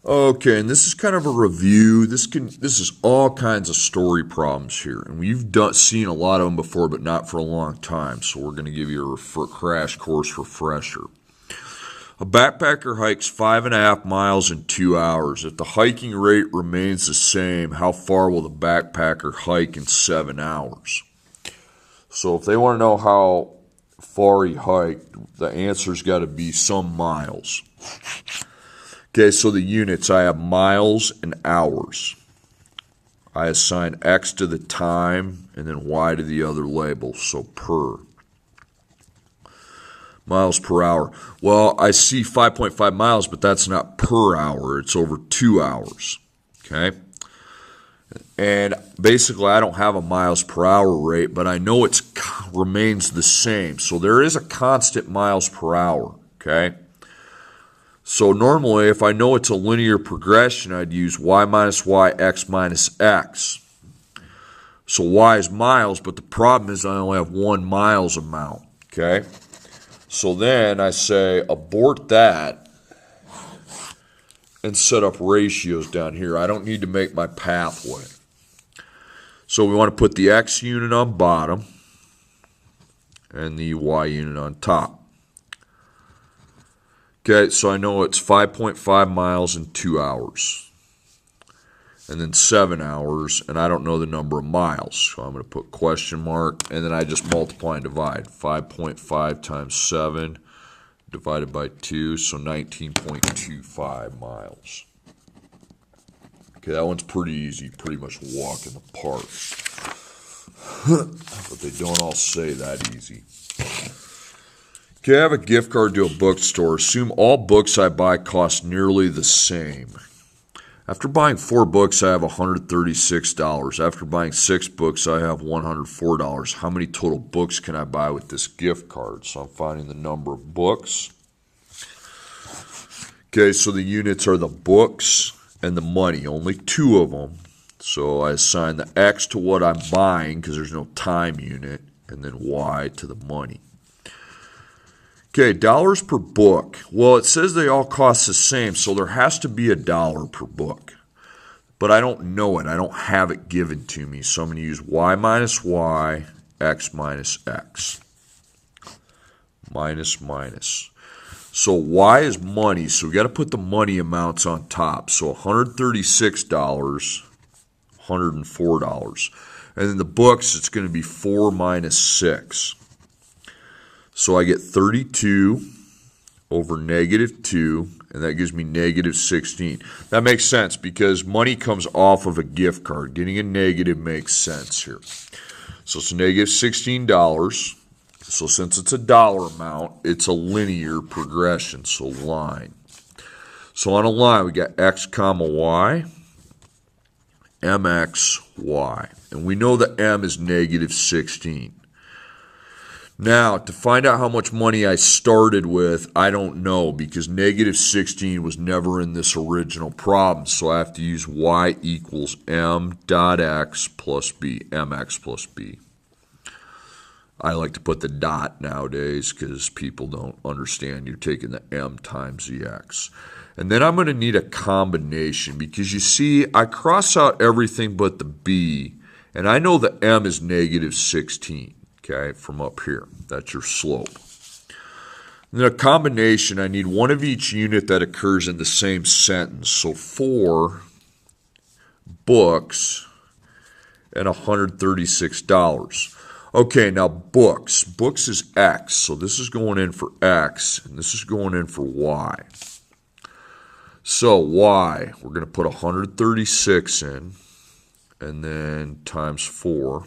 Okay, and this is kind of a review. This is all kinds of story problems here, and we've seen a lot of them before, but not for a long time. So we're going to give you a crash course refresher. A backpacker hikes 5.5 miles in 2 hours. If the hiking rate remains the same, how far will the backpacker hike in 7 hours? So if they want to know how far he hiked, the answer's got to be some miles. Okay, so the units, I have miles and hours. I assign X to the time and then Y to the other label, so per. Miles per hour. Well, I see 5.5 miles, but that's not per hour. It's over 2 hours. Okay? And basically, I don't have a miles per hour rate, but I know it remains the same. So there is a constant miles per hour. Okay? So normally, if I know it's a linear progression, I'd use y minus y, x minus x. So y is miles, but the problem is I only have 1 miles amount. Okay? So then I say abort that and set up ratios down here. I don't need to make my pathway. So we want to put the x unit on bottom and the y unit on top. Okay, so I know it's 5.5 miles in 2 hours. And then 7 hours, and I don't know the number of miles. So I'm going to put question mark, and then I just multiply and divide. 5.5 times 7 divided by 2, so 19.25 miles. Okay, that one's pretty easy. Pretty much walk in the park. But they don't all say that easy. Okay, I have a gift card to a bookstore. Assume all books I buy cost nearly the same. After buying 4 books, I have $136. After buying 6 books, I have $104. How many total books can I buy with this gift card? So I'm finding the number of books. Okay, so the units are the books and the money, only 2 of them. So I assign the X to what I'm buying because there's no time unit, and then Y to the money. Okay, dollars per book. Well, it says they all cost the same, so there has to be $1 per book. But I don't know it. I don't have it given to me. So I'm going to use Y minus Y, X minus X. Minus, minus. So Y is money, so we got to put the money amounts on top. So $136, $104. And then the books, it's going to be 4 minus 6. So I get 32 over negative 2, and that gives me negative 16. That makes sense because money comes off of a gift card. Getting a negative makes sense here. So it's negative $16. So since it's a dollar amount, it's a linear progression, so line. So on a line, we got x comma y, mx, y. And we know that m is negative 16. Now, to find out how much money I started with, I don't know because negative 16 was never in this original problem. So I have to use y equals m dot x plus b, mx plus b. I like to put the dot nowadays because people don't understand you're taking the m times the x. And then I'm going to need a combination because you see, I cross out everything but the b, and I know the m is negative 16. Okay, from up here. That's your slope. And then a combination, I need one of each unit that occurs in the same sentence. So 4 books and $136. Okay, now books. Books is X. So this is going in for X, and this is going in for Y. So Y, we're going to put 136 in, and then times 4.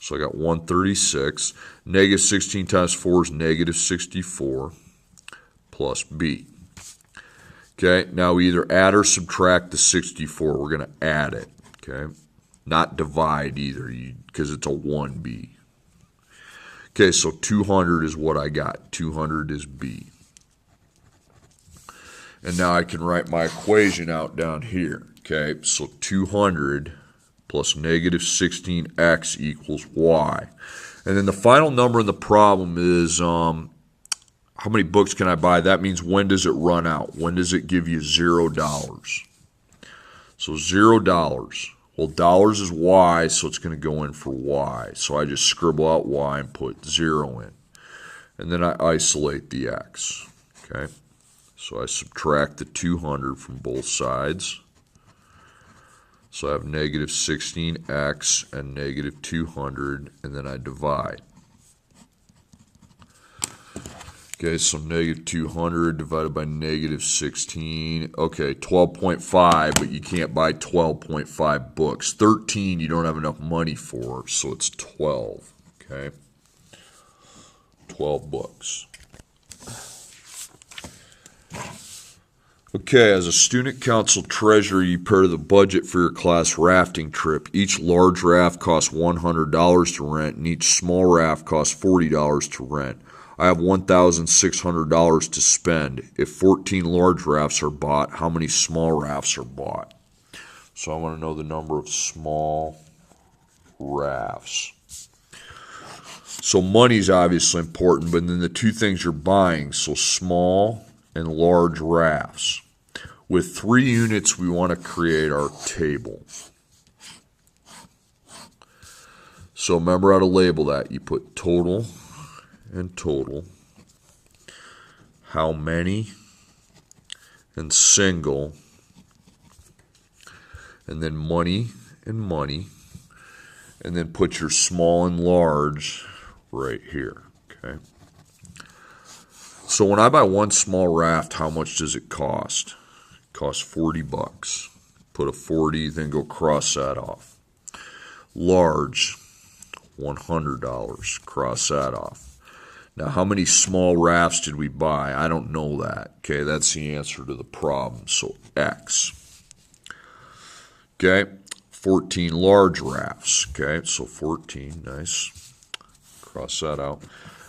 So I got 136. Negative 16 times 4 is negative 64 plus b. Okay, now we either add or subtract the 64. We're going to add it, okay? Not divide either because it's a 1b. Okay, so 200 is what I got. 200 is b. And now I can write my equation out down here. Okay, so 200 plus negative 16x equals y. And then the final number in the problem is how many books can I buy? That means when does it run out? When does it give you $0? So $0. Well, dollars is Y, so it's going to go in for Y. So I just scribble out Y and put 0 in. And then I isolate the X. Okay? So I subtract the 200 from both sides. So I have negative 16x and negative 200, and then I divide. Okay, so negative 200 divided by negative 16. Okay, 12.5, but you can't buy 12.5 books. 13 you don't have enough money for, so it's 12. Okay, 12 books. Okay, as a student council treasurer, you prepare the budget for your class rafting trip. Each large raft costs $100 to rent, and each small raft costs $40 to rent. I have $1,600 to spend. If 14 large rafts are bought, how many small rafts are bought? So I want to know the number of small rafts. So money's obviously important, but then the two things you're buying, so small and large rafts. With 3 units, we want to create our table. So remember how to label that. You put total and total, how many, and single, and then money and money, and then put your small and large right here. Okay. So when I buy one small raft, how much does it cost? It costs 40 bucks. Put a 40, then go cross that off. Large, $100. Cross that off. Now, how many small rafts did we buy? I don't know that. Okay, that's the answer to the problem. So X. Okay, 14 large rafts. Okay, so 14, nice. Cross that out.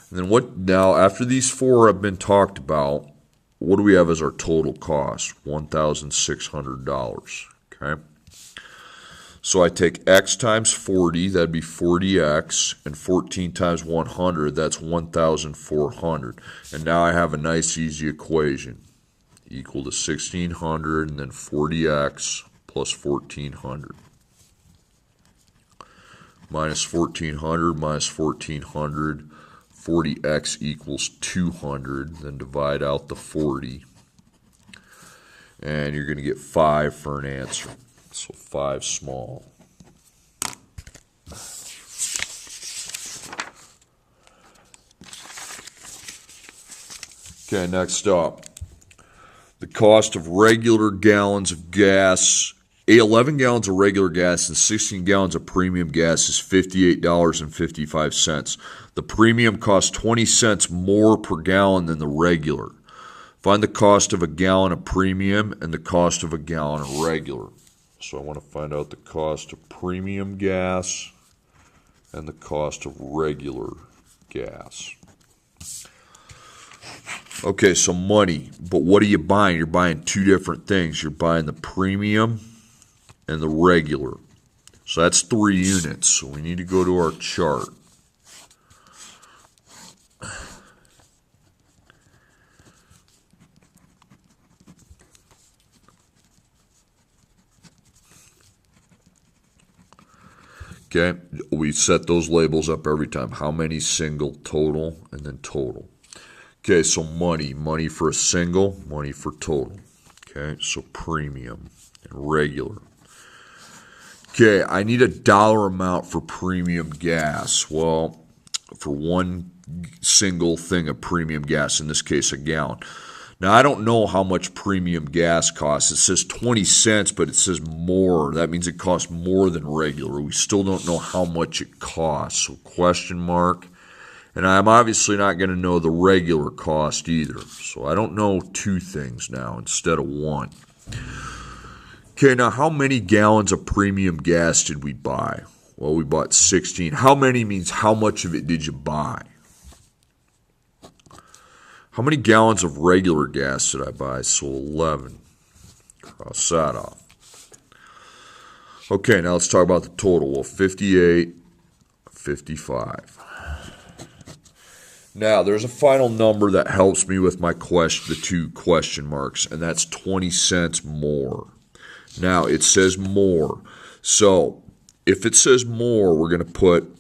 And then what, now after these 4 have been talked about, what do we have as our total cost? $1,600. Okay. So I take X times 40, that'd be 40X, and 14 times 100, that's 1,400. And now I have a nice easy equation. Equal to 1,600 and then 40X plus 1,400. Minus 1,400 minus 1,400. 40x equals 200, then divide out the 40, and you're going to get 5 for an answer. So 5 small. Okay, next up. The cost of regular gallons of gas, 11 gallons of regular gas and 16 gallons of premium gas is $58.55. The premium costs 20 cents more per gallon than the regular. Find the cost of a gallon of premium and the cost of a gallon of regular. So I want to find out the cost of premium gas and the cost of regular gas. Okay, so money. But what are you buying? You're buying 2 different things. You're buying the premium and the regular. So that's 3 units. So we need to go to our chart. Okay, we set those labels up every time. How many, single, total, and then total. Okay, so money. Money for a single, money for total. Okay, so premium and regular. Okay, I need a dollar amount for premium gas. Well, for one single thing of premium gas, in this case a gallon. Now, I don't know how much premium gas costs. It says 20 cents, but it says more. That means it costs more than regular. We still don't know how much it costs. So question mark. And I'm obviously not going to know the regular cost either. So I don't know 2 things now instead of 1. Okay, now how many gallons of premium gas did we buy? Well, we bought 16. How many means how much of it did you buy? How many gallons of regular gas did I buy? So 11. Cross that off. Okay, now let's talk about the total. Well, 58, 55. Now, there's a final number that helps me with my question, the two question marks, and that's 20 cents more. Now, it says more. So, if it says more, we're going to put,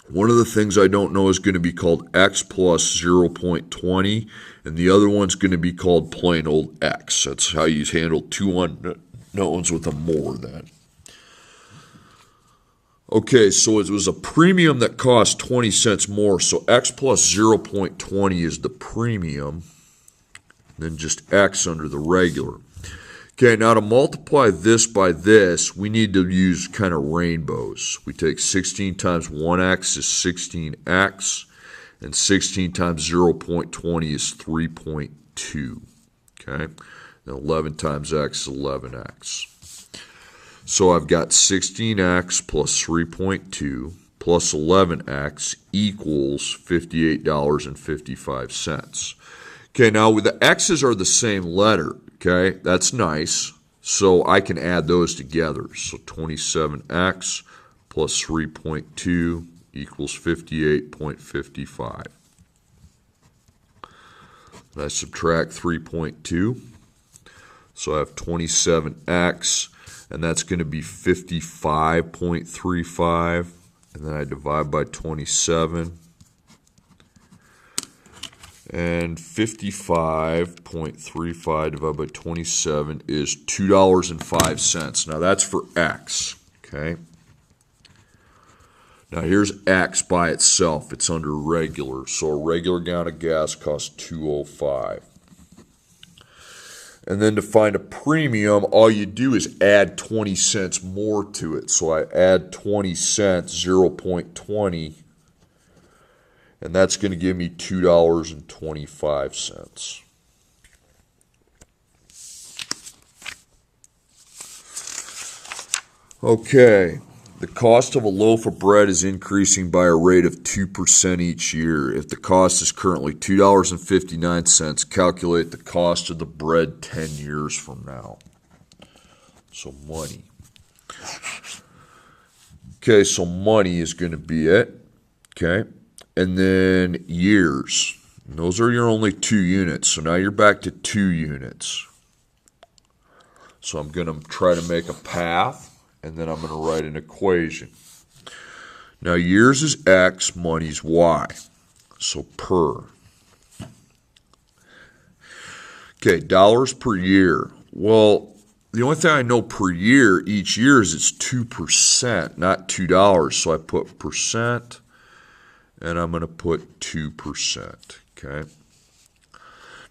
one of the things I don't know is going to be called x plus 0.20, and the other one's going to be called plain old x. That's how you handle two unknowns with a more then. Okay, so it was a premium that cost 20 cents more, so x plus 0.20 is the premium, then just x under the regular. Okay, now to multiply this by this, we need to use kind of rainbows. We take 16 times 1x is 16x, and 16 times 0.20 is 3.2. Okay, and 11 times x is 11x. So I've got 16x plus 3.2 plus 11x equals $58.55. Okay, now the x's are the same letter. Okay, that's nice. So I can add those together. So 27x plus 3.2 equals 58.55. And I subtract 3.2. So I have 27x, and that's going to be 55.35. And then I divide by 27. And 55.35 divided by 27 is $2.05. Now that's for x, okay? Now here's x by itself. It's under regular. So a regular gallon of gas costs $2.05. And then to find a premium, all you do is add 20 cents more to it. So I add 20 cents, 0.20. And that's going to give me $2.25. Okay, the cost of a loaf of bread is increasing by a rate of 2% each year. If the cost is currently $2.59, calculate the cost of the bread 10 years from now. So money. Okay, so money is going to be it. Okay. And then years. And those are your only 2 units. So now you're back to 2 units. So I'm going to try to make a path, and then I'm going to write an equation. Now years is x, money's y. So per. Okay, dollars per year. Well, the only thing I know per year, each year, is it's 2%, not $2. So I put percent. And I'm going to put 2%, okay?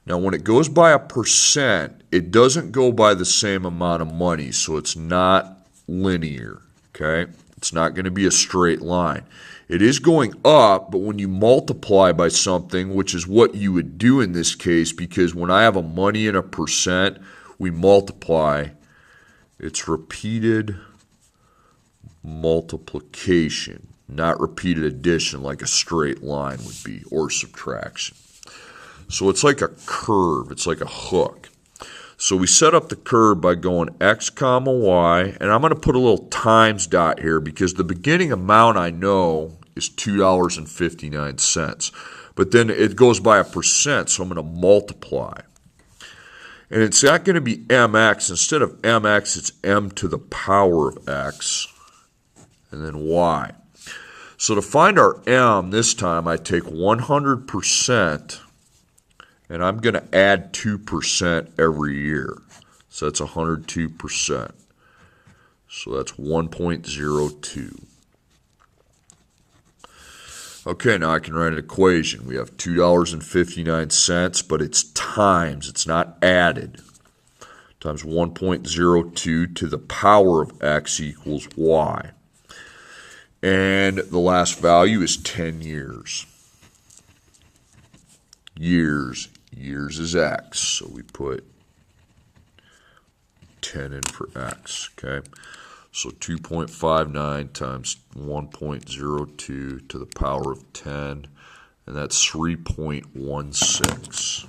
Now, when it goes by a percent, it doesn't go by the same amount of money, so it's not linear, okay? It's not going to be a straight line. It is going up, but when you multiply by something, which is what you would do in this case, because when I have a money in a percent, we multiply. It's repeated multiplication. Not repeated addition like a straight line would be, or subtraction. So it's like a curve. It's like a hook. So we set up the curve by going x comma y, and I'm going to put a little times dot here because the beginning amount I know is $2.59. But then it goes by a percent, so I'm going to multiply. And it's not going to be mx. Instead of mx, it's m to the power of x, and then y. So to find our m this time, I take 100%, and I'm going to add 2% every year. So that's 102%. So that's 1.02. Okay, now I can write an equation. We have $2.59, but it's times. It's not added. Times 1.02 to the power of x equals y. And the last value is 10 years. Years is x, so we put 10 in for x, okay? So 2.59 times 1.02 to the power of 10, and that's 3.16.